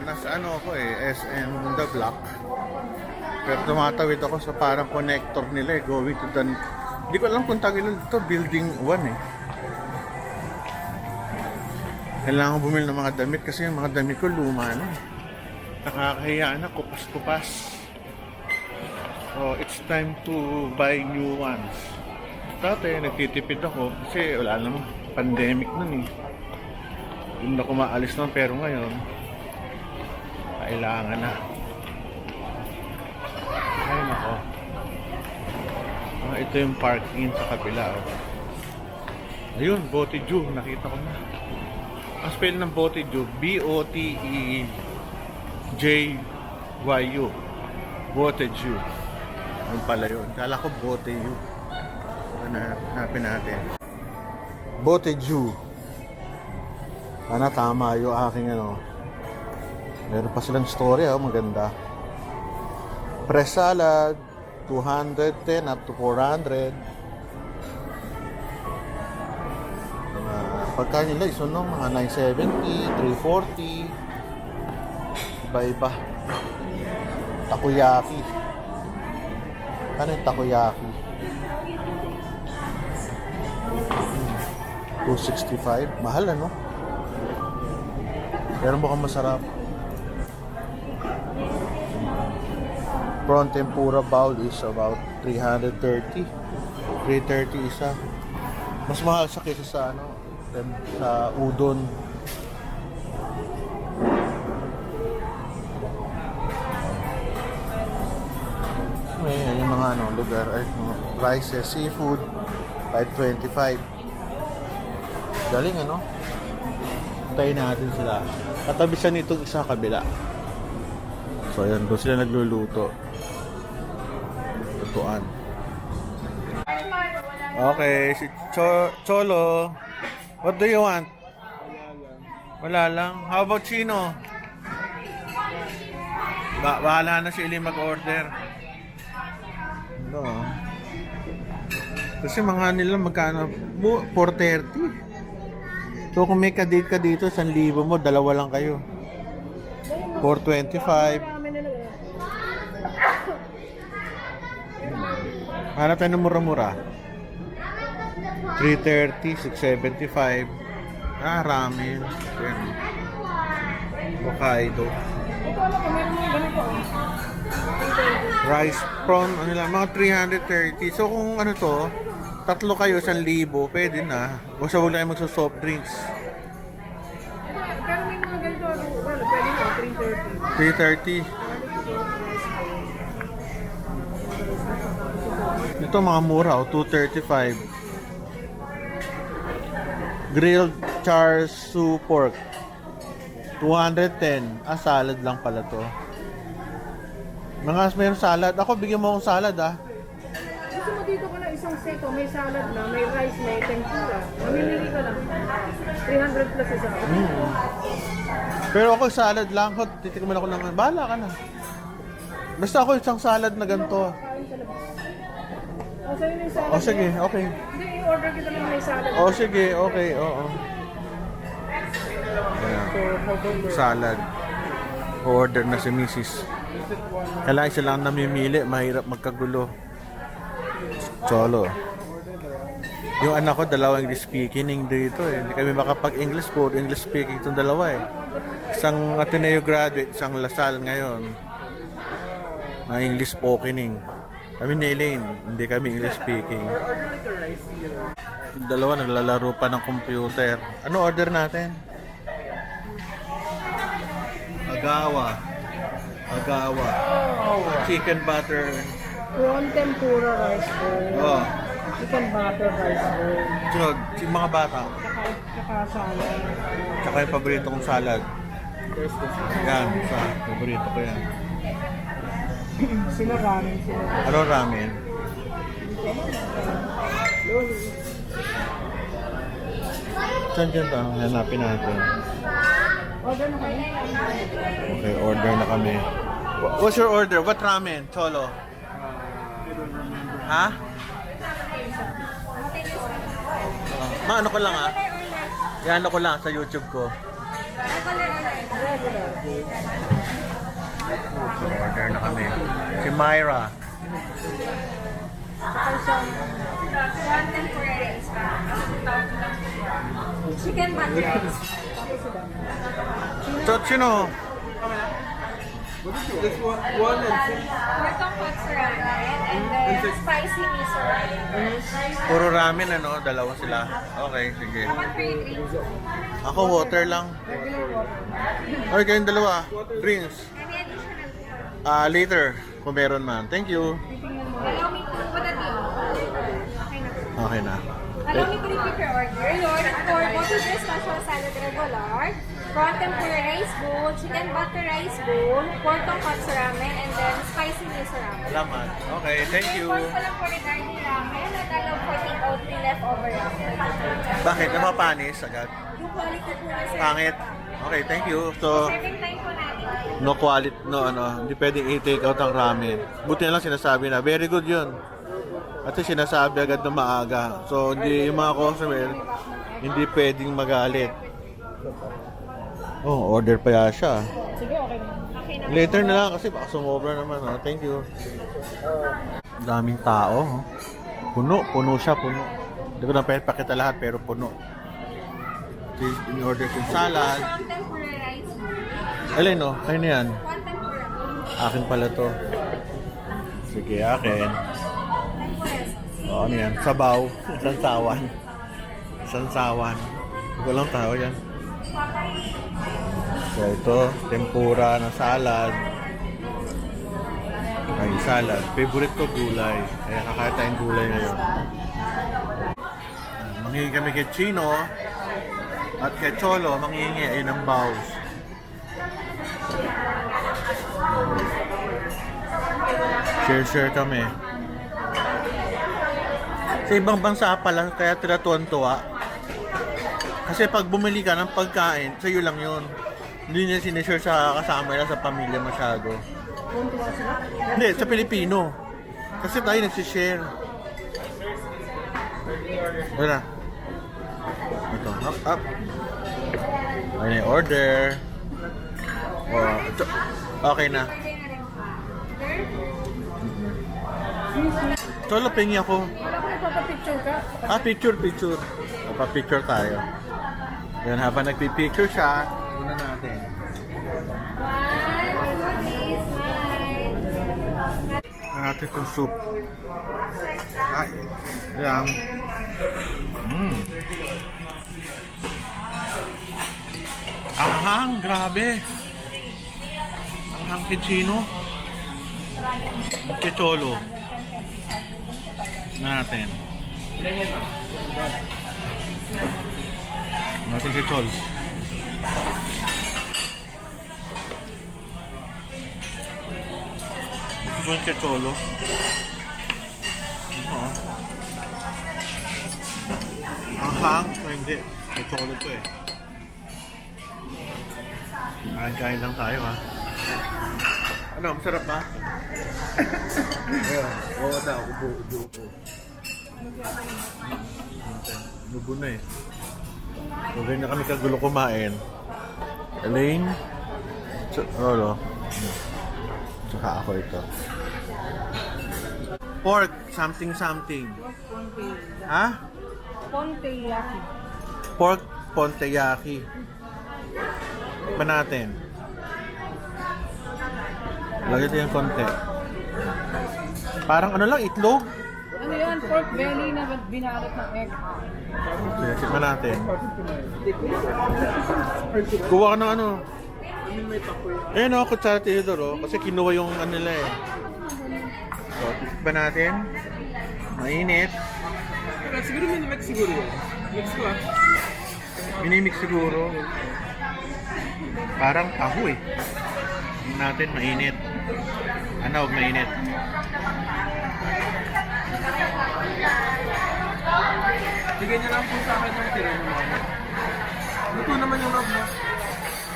nasa ano ako SM The Block. Pero tumatawid ako sa parang connector nila going to the... Hindi ko alam kung tagilid ito, building 1 Kailangan ko bumili ng mga damit kasi yung mga damit ko luma na Nakakahiya na, kupas-kupas. So, it's time to buy new ones. Dati, nagtitipid ako kasi wala namang pandemic nun Hindi na ako maalis nun, pero ngayon, kailangan na. Ay, nako. Ito yung parking sa kabila. Ayun, Boteju. Nakita ko na. Ang spell ng Boteju, B-O-T-E-J-Y-U. Boteju. Ano pala yun? Kala ko Boteju. Hanapin natin. Boteju. Sana tama yung aking ano. Meron pa silang story, maganda. Press salad, 210 up to 400. Pagka nila isunong mga 970, 340. Iba-iba. Takoyaki. Ano yung takoyaki? 265. Mahal ano? Pero mukhang masarap. Prawn tempura bowl is about 330. 330 isa. Mas mahal sa kaysa sa ano, sa udon. Ayan yung mga ano, lugar. Rice, seafood, 525. Galing ano? Tayo natin sila. Katabi siya nitong isa kabila. So ayan, doon sila nagluluto. Lutuan. Okay, si Cholo. What do you want? Wala lang. How about Chino? Bahala na si Eli mag-order. No. Kasi mga nila magkano? 430. So kung may kadate ka dito, 1,000 mo, dalawa lang kayo. 425. Hanap tayo ng mura-mura. 330, 675. Ramen. Hokkaido. Rice prawn, ano lang, mga 330. So kung ano to, tatlo kayo, 1,000, pwede na. O sa wala kayo magsa-soft drinks. Pero may mga ganito, pwede na, 330. 330. Ito mga mura, 235. Grilled char siu pork, 210. Salad lang pala to. Mga mayroong salad. Ako, bigyan mo akong salad Gusto mo dito ka na isang set, may salad na, may rice, may tempura. Mamimili ka lang. 300 plus isa. Pero ako salad lang. Titikman ako ng... Bahala ka na. Basta ako isang salad na ganito. Kain sa labas. O, sa'yo na yung salad. O sige, okay. Hindi, i-order kita lang may salad. O sige, okay, oo. Salad. Order na si Mrs. Kailangan siya lang namimili. Mahirap magkagulo. Cholo. Yung anak ko, dalawang English speaking dito Hindi kami makapag-English po. English speaking itong dalawa Isang Ateneo graduate, isang Lasal ngayon. Na English spokening. Kami ni Elaine, hindi kami English speaking. Yung dalawa naglalaro pa ng computer. Ano order natin? Agawa. Chicken butter. Prawn tempura rice bowl. Chicken butter rice bowl. Sunod, yung mga bata. Tsaka salad. Tsaka yung paborito kong salad. Yan, paborito ko yan. Sila ramen sila. Ano ramen? Saan dyan ito? Hanapin natin. Order na kami. Okay, order na kami. What's your order? What ramen, Cholo? Ha? Maano ko lang Yan ko lang sa YouTube ko. Regular. So, order na kami. Si Myra. Saka isang Chicken butter rice. So, sino? Portong hot ramen and then spicy miso ramen. Puro ramen, ano? Dalawa sila. Okay, sige. One for you, drinks. Ako, water lang. Okay, kayong dalawa. Drinks. Any additional? Later, kung meron man. Thank you. Allow me to put that in. Okay na. Okay na. Allow me to repeat your order. Your order for potato special salad regular, prawn tempura rice bowl, chicken butter rice bowl, portong hot ramen, and then spicy miso ramen. Salamat. Okay, thank you. Then, pa lang for regarding ramen, at allow for take-out may leftover ramen. Bakit? Napapanis agad? Yung quality po na sir. Pangit. Okay, thank you. So, Serving time po natin. no quality, no ano, hindi pwedeng i-take out ang ramen. Buti na lang sinasabi na, very good yun. At sinasabi agad na maaga. So, hindi yung mga customer, hindi pwedeng magalit. Oh, order pa ya siya. sige, okay na. Okay na. Later na lang kasi baka sumobra naman. Oh. Thank you. Daming tao. Oh. Puno siya, puno. Hindi ko na pwede pakita lahat pero puno. In-order yung salad. Prawn tempura rice bowl. Alin no? Kayo na yan. Prawn tempura. Akin pala to. Sige, akin. O, ano yan? Sabaw. Sansawan. Sansawan. Hindi ko lang tao yan. So, ito. Tempura na salad. Ay, salad. Favorite ko gulay. Kaya kakain tayong gulay ngayon. Manghingi kami kay Chino. At kay Cholo, manghingi. Ayun ang baws. Share kami. Sa ibang bansa pala, kaya tinatuan-tuwa. Kasi pag bumili ka ng pagkain, sa'yo lang yun. Hindi niya sinishare sa kasama nila sa pamilya masyado. Tuntua sila. Hindi, sa Pilipino. Kasi tayo nagsishare. Wala. Ito, up. Ayun yung order. Oh, ito. Okay na. Cholo, pingi ako. Wala ko nagpapapicture ka. Picture. Papapicture tayo. Yan, habang nagpipicture siya, muna natin. Natin itong soup. Ay, yan. Anghang, grabe. Anghang kichino. Kicholo. Natin. Natin kichol. Ito yung kicholo. Oo. Anghang. Hindi. Kicholo to eh. Kain lang tayo ha. Ano, masarap ba? Oo na, ubo. Ubo na eh. So, ganyan kami kagulo kumain. Elaine. Rolo. Tsaka ako ito. Pork, something. Ha? Ponteyaki. Pork ponteyaki. Pa natin. Lagyan ito yung konti. Parang ano lang, itlog. Ano yan? Pork belly na binalot ng egg. Tikman natin. Kuha ka ng ano. Ayan o, kutsara Theodore kasi kinuha yung ano nila eh. So, tikman natin. Mainit. Siguro minimix siguro yun. Mix ko ah. Minimix siguro. Parang taho eh. Tingnan natin, mainit. Ano, huwag mainit. Bigyan niya lang po sa akin ng tira ng mga. Luto naman yung log mo.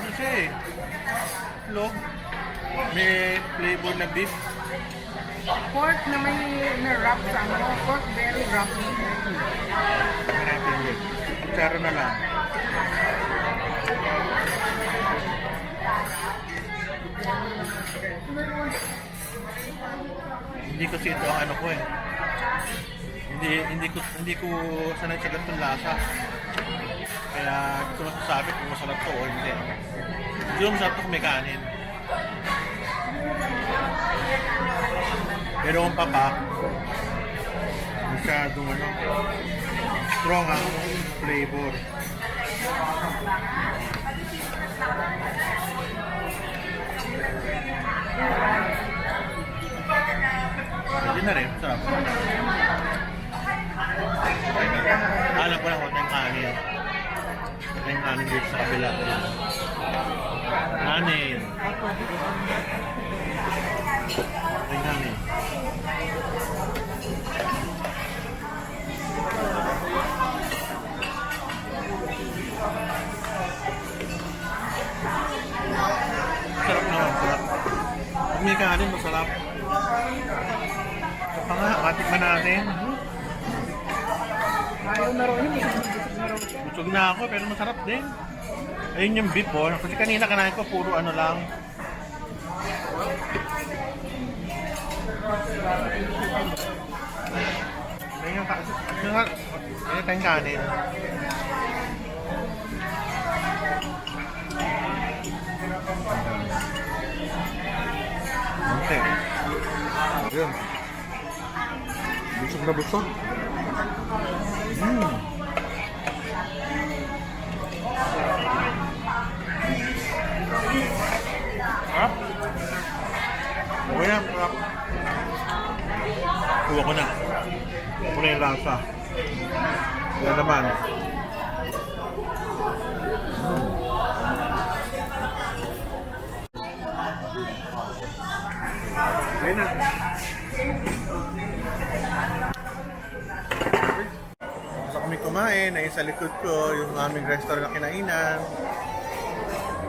Ano siya eh? Log. May flavor na beef. Pork na may na-wrap sa ano. Pork belly wrap. Tingnan natin ulit. Kutsara na lang. Hindi kasi ito ang ano ko eh. Hindi ko sanay sa ganitong lasa. Kaya hindi ko masasabi kung masarap to o hindi. Hindi ko masarap to kung may kanin. Pero ang papa, masyadong ano, strong ang flavor. Hindi na rin, sarap. Alam ko lang kung tayong kanin. Tayong kanin dito sa kabila. Kanin. Tayong kanin. Sarap naman, sarap. Pag may kanin, masarap. Ito pa nga, matikman natin. Ayaw na rin yun. Busog na rin siya. Busog na ako, pero masarap din. Ayun yung beef, oh. Kasi kanina kanain ko, puro ano lang. Ayun yung tayong kanin. Okay. Ayun. Busog na busog. Sarap. Okay na, sarap. Kuha ko na. Kuha na yung lasa. Yan naman. Ayun na. Basta kami kumain, ay sa likod ko yung aming restaurant na kinainan.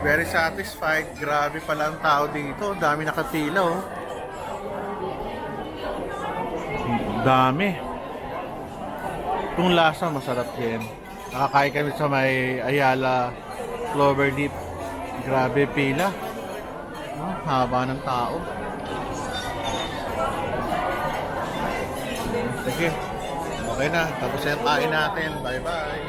Very satisfied. Grabe pala ang tao dito. Dami nakapila, oh. Dami. Itong lasa, masarap din. Nakakain kami sa may Ayala Cloverleaf. Grabe pila. Oh, haba ng tao. Sige. Okay na. Tapos na yung kain natin. Bye-bye.